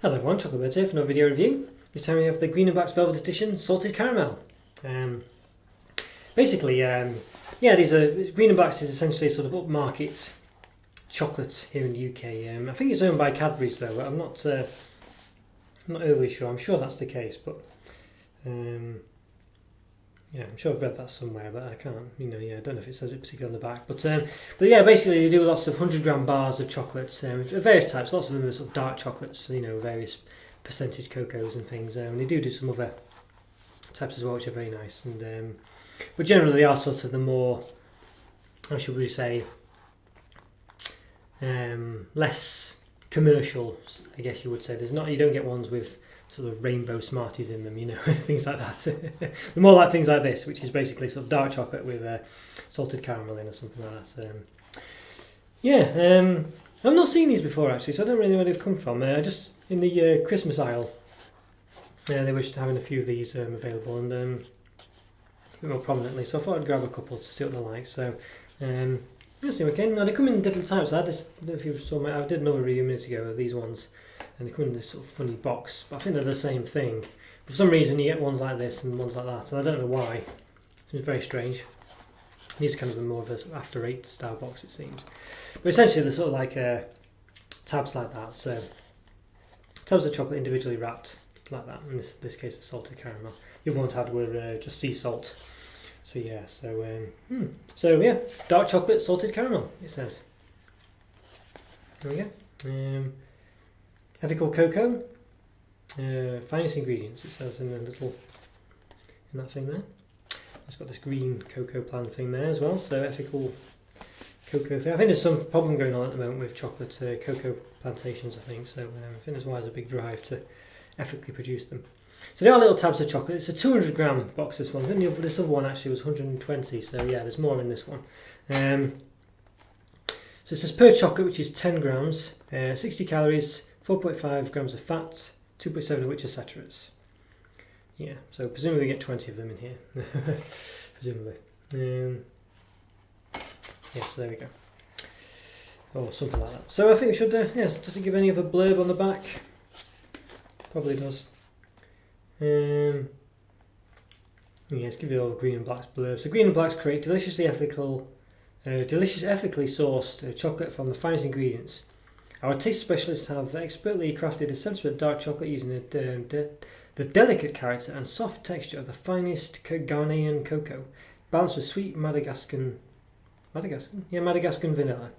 Hello everyone, Roberto here for another video review. This time we have the Green and Black's Velvet Edition Salted Caramel. These are Green and Black's is essentially a sort of upmarket chocolate here in the UK. I think it's owned by Cadbury's though, but I'm not overly sure. I'm sure that's the case, but yeah, I'm sure I've read that somewhere, but I can't, I don't know if it says it particularly on the back. But yeah, basically they do lots of 100-gram bars of chocolates, various types. Lots of them are sort of dark chocolates, various percentage cocoas and things. And they do some other types as well, which are very nice. And but generally they are sort of the more, how should we say, less commercial, I guess you would say. You don't get ones with sort of rainbow Smarties in them, things like that. They're more like things like this, which is basically sort of dark chocolate with salted caramel in or something like that. I've not seen these before actually, so I don't really know where they've come from. Just in the Christmas aisle, they were just having a few of these available and a bit more prominently, so I thought I'd grab a couple to see what they're like. So let's see again. Now they come in different types. I don't know if you saw I did another review a minute ago of these ones, and they come in this sort of funny box. But I think they're the same thing. For some reason, you get ones like this and ones like that, and I don't know why. It's very strange. These are kind of more of a sort of After Eight style box, it seems. But essentially, they're sort of like tabs like that. So tabs of chocolate individually wrapped like that. In this case, the salted caramel. The other ones had were just sea salt. So yeah, dark chocolate salted caramel, it says. There we go. Ethical cocoa, finest ingredients, it says in that thing there. It's got this green cocoa plant thing there as well, so ethical cocoa thing. I think there's some problem going on at the moment with chocolate cocoa plantations, I think, so I think that's why there's a big drive to ethically produce them. So they are little tabs of chocolate. It's a 200-gram box, this one. I think this other one actually was 120, so yeah, there's more in this one. So it says per chocolate, which is 10 grams, 60 calories, 4.5 grams of fat, 2.7 of which are saturates. Yeah, so presumably we get 20 of them in here. Presumably. Yeah, so there we go. Or something like that. So I think we should, yes, does it give any other blurb on the back? Probably does. Yes, give you all the Green and Black's blurb. So Green and Black's create ethically sourced chocolate from the finest ingredients. Our taste specialists have expertly crafted a sensitive dark chocolate using the delicate character and soft texture of the finest Ghanaian cocoa, balanced with sweet Madagascan vanilla.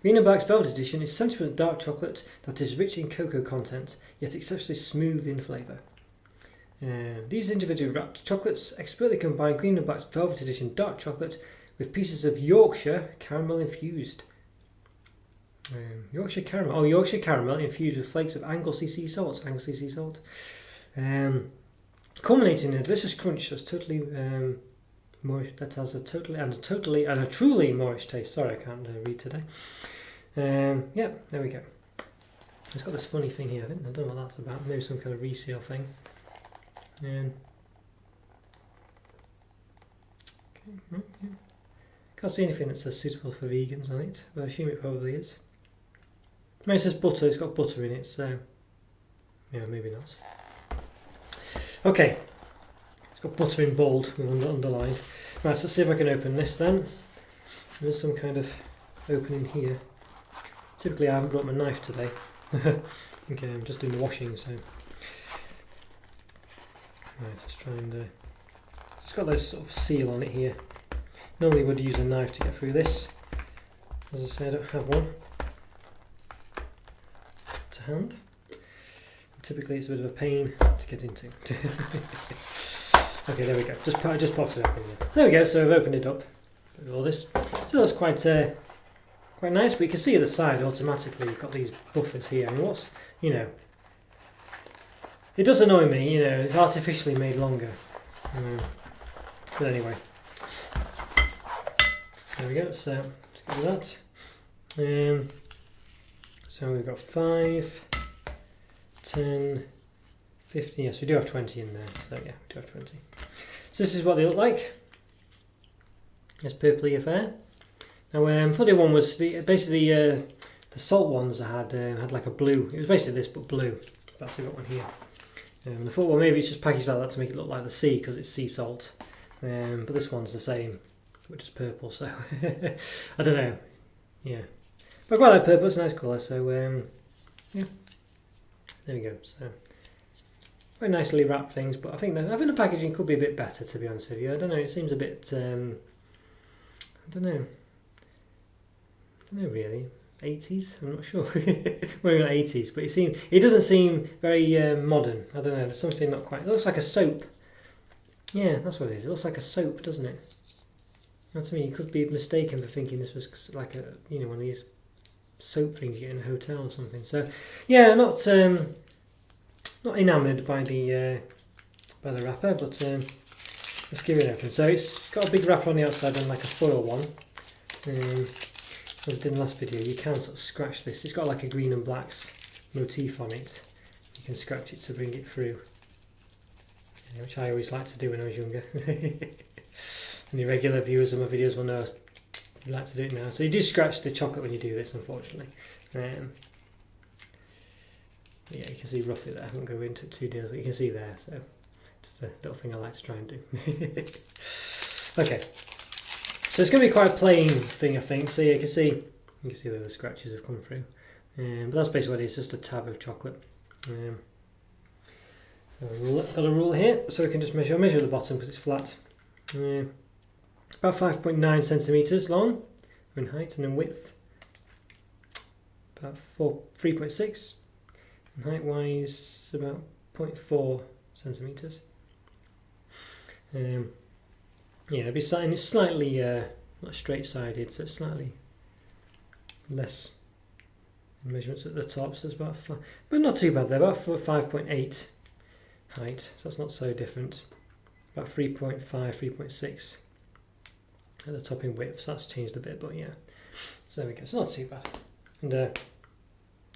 Green and Black's Velvet Edition is sensitive dark chocolate that is rich in cocoa content, yet exceptionally smooth in flavour. These individually wrapped chocolates expertly combine Green and Black's Velvet Edition dark chocolate with pieces of Yorkshire caramel infused. Yorkshire caramel infused with flakes of Anglesey sea salt. Culminating in a delicious crunch that's totally Moorish. That has a truly Moorish taste. Sorry, I can't read today. Yeah, there we go. It's got this funny thing here. I don't know what that's about. Maybe some kind of reseal thing. Can't see anything that says suitable for vegans on it, but I assume it probably is. It says butter, it's got butter in it, so yeah, maybe not. Okay, it's got butter in bold, underlined. Right, so let's see if I can open this then. There's some kind of opening here. Typically I haven't brought my knife today. Okay, I'm just doing the washing, so. Right, let's try and. It's got this sort of seal on it here. Normally would use a knife to get through this. As I say, I don't have one to hand. Typically it's a bit of a pain to get into. Okay, there we go. Just pops it up in there. So there we go, so I've opened it up. With all this. So that's quite nice, but you can see at the side automatically you've got these buffers here. And what's, it does annoy me, it's artificially made longer. But anyway. There we go, so let's get rid of that. So we've got 5, 10, 15, yes we do have 20 in there, so yeah, we do have 20. So this is what they look like. It's purpley affair. Now for the one was, the salt ones I had like a blue, it was basically this but blue. I've actually got one here. And I thought, well, maybe it's just packaged like that to make it look like the sea because it's sea salt. But this one's the same, but just purple. So I don't know. Yeah, but I quite like purple. It's a nice colour. So yeah, there we go. So very nicely wrapped things, but I think the packaging could be a bit better, to be honest with you. I don't know. It seems a bit. I don't know really. 80s? I'm not sure. We're not 80s, but it doesn't seem very modern. I don't know. There's something not quite. It looks like a soap. Yeah, that's what it is. It looks like a soap, doesn't it? You know what I mean? You could be mistaken for thinking this was like a one of these soap things you get in a hotel or something. So yeah, not enamoured by the wrapper, but let's give it open. So it's got a big wrapper on the outside and like a foil one. As I did in the last video, you can sort of scratch this. It's got like a green and blacks motif on it. You can scratch it to bring it through, which I always liked to do when I was younger. Any regular viewers of my videos will know I like to do it now. So you do scratch the chocolate when you do this, unfortunately. Yeah, you can see roughly there. I won't go into it too deep, but you can see there. So just a little thing I like to try and do. Okay. So it's going to be quite a plain thing, I think. So yeah, you can see that the scratches have come through. But that's basically what it is, just a tab of chocolate. So we've got a rule here, so we can just measure the bottom because it's flat. About 5.9 centimetres long in height, and in width about 3.6. And height-wise about 0.4 centimetres. Yeah, it'll be it's slightly not straight-sided, so it's slightly less measurements at the top. So it's about but not too bad there. About 5.8 height, so that's not so different. About 3.5, 3.6 at the top in width. So that's changed a bit, but yeah. So there we go. It's not too bad. And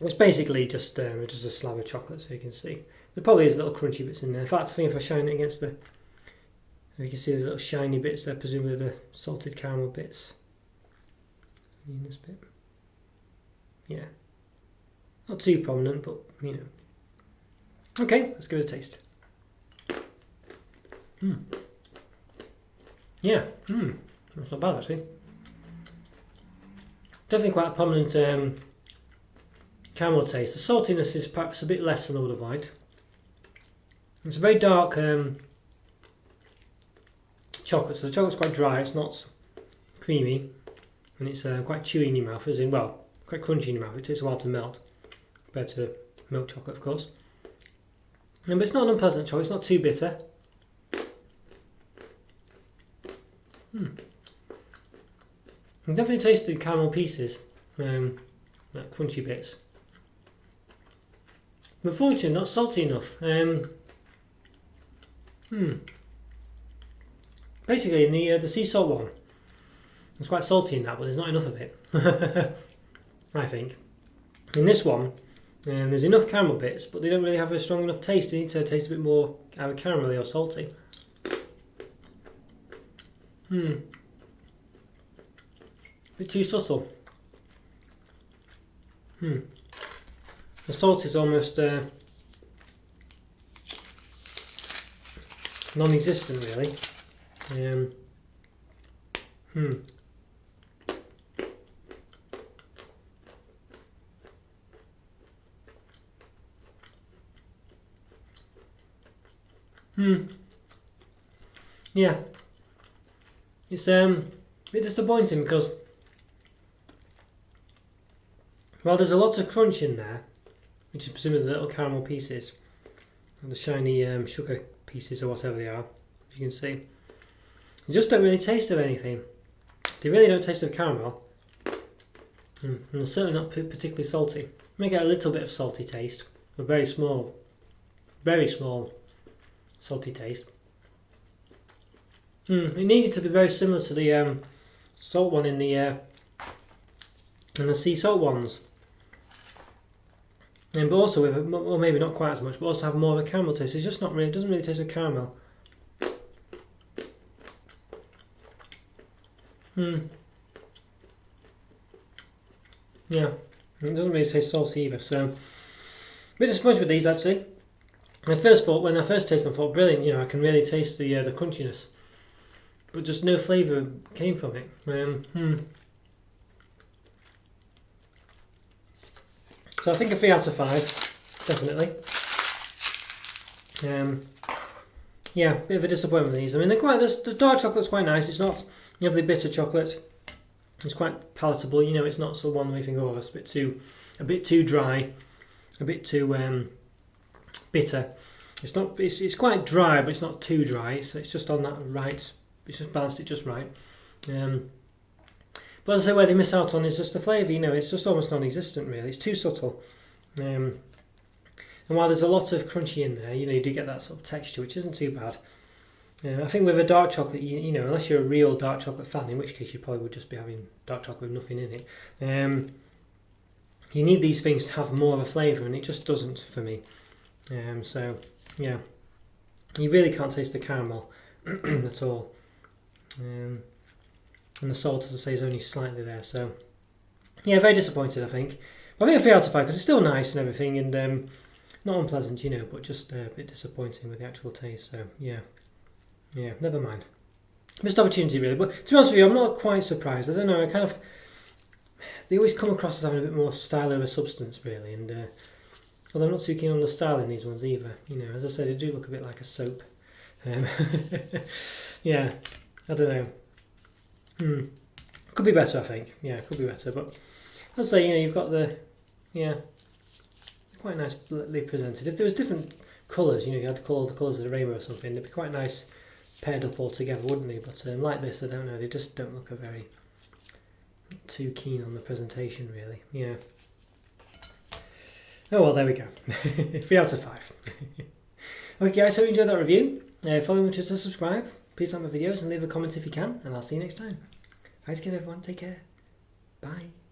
it's basically just a slab of chocolate, so you can see. There probably is little crunchy bits in there. In fact, I think if I shine it against the you can see there's little shiny bits there, presumably the salted caramel bits. In this bit. Yeah. Not too prominent, but Okay, let's give it a taste. Yeah, that's not bad actually. Definitely quite a prominent caramel taste. The saltiness is perhaps a bit less than I would have liked. It's a very dark chocolate, so the chocolate's quite dry, it's not creamy, and it's quite chewy in your mouth, quite crunchy in your mouth. It takes a while to melt, compared to milk chocolate, of course. But it's not an unpleasant chocolate, it's not too bitter. I definitely tasted caramel pieces, like crunchy bits. But unfortunately, not salty enough. Basically, in the sea salt one, it's quite salty in that, but there's not enough of it. I think. In this one, there's enough caramel bits, but they don't really have a strong enough taste. They need to taste a bit more either caramelly or salty. A bit too subtle. The salt is almost non-existent, really. Yeah, it's a bit disappointing because while there's a lot of crunch in there, which is presumably the little caramel pieces and the shiny sugar pieces or whatever they are, as you can see, you just don't really taste of anything. They really don't taste of caramel, and they're certainly not particularly salty. You may get a little bit of salty taste, a very small salty taste. It needed to be very similar to the salt one in the sea salt ones, but also with, or maybe not quite as much, but also have more of a caramel taste. It's just not really, it doesn't really taste of caramel. Yeah, it doesn't really taste salty either. So bit disappointed with these actually. When I first tasted them, I thought brilliant. You know, I can really taste the crunchiness, but just no flavour came from it. So I think a 3 out of 5, definitely. Yeah, bit of a disappointment with these. I mean, they're quite. The dark chocolate's quite nice. It's not the bitter chocolate. It's quite palatable. You know, it's not sort of one where you think, oh, it's a bit too dry, a bit too bitter. It's not. It's quite dry, but it's not too dry. So it's just on that right. It's just balanced it just right. But as I say, where they miss out on is just the flavour. You know, it's just almost non-existent. Really, it's too subtle. And while there's a lot of crunchy in there, you know, you do get that sort of texture, which isn't too bad. I think with a dark chocolate, you know, unless you're a real dark chocolate fan, in which case you probably would just be having dark chocolate with nothing in it. You need these things to have more of a flavour, and it just doesn't for me. So yeah, you really can't taste the caramel at all. And the salt, as I say, is only slightly there. So yeah, very disappointed, I think. But I think a 3 out of 5 because it's still nice and everything, and not unpleasant, you know, but just a bit disappointing with the actual taste. So yeah, never mind. Missed opportunity really. But to be honest with you, I'm not quite surprised. I don't know. They always come across as having a bit more style over substance, really. And although I'm not too keen on the style in these ones either. You know, as I said, they do look a bit like a soap. Yeah, I don't know. Could be better, I think. Yeah, could be better. But as I say, you know, you've got quite nicely presented. If there was different colours, you know, you had the colours of the rainbow or something, they'd be quite nice paired up all together, wouldn't they? But like this, I don't know. They just don't look too keen on the presentation, really. Yeah. Oh well, there we go. 3 out of 5. Okay, guys, hope you enjoyed that review. Follow me to subscribe. Please like my videos and leave a comment if you can, and I'll see you next time. Thanks again, everyone. Take care. Bye.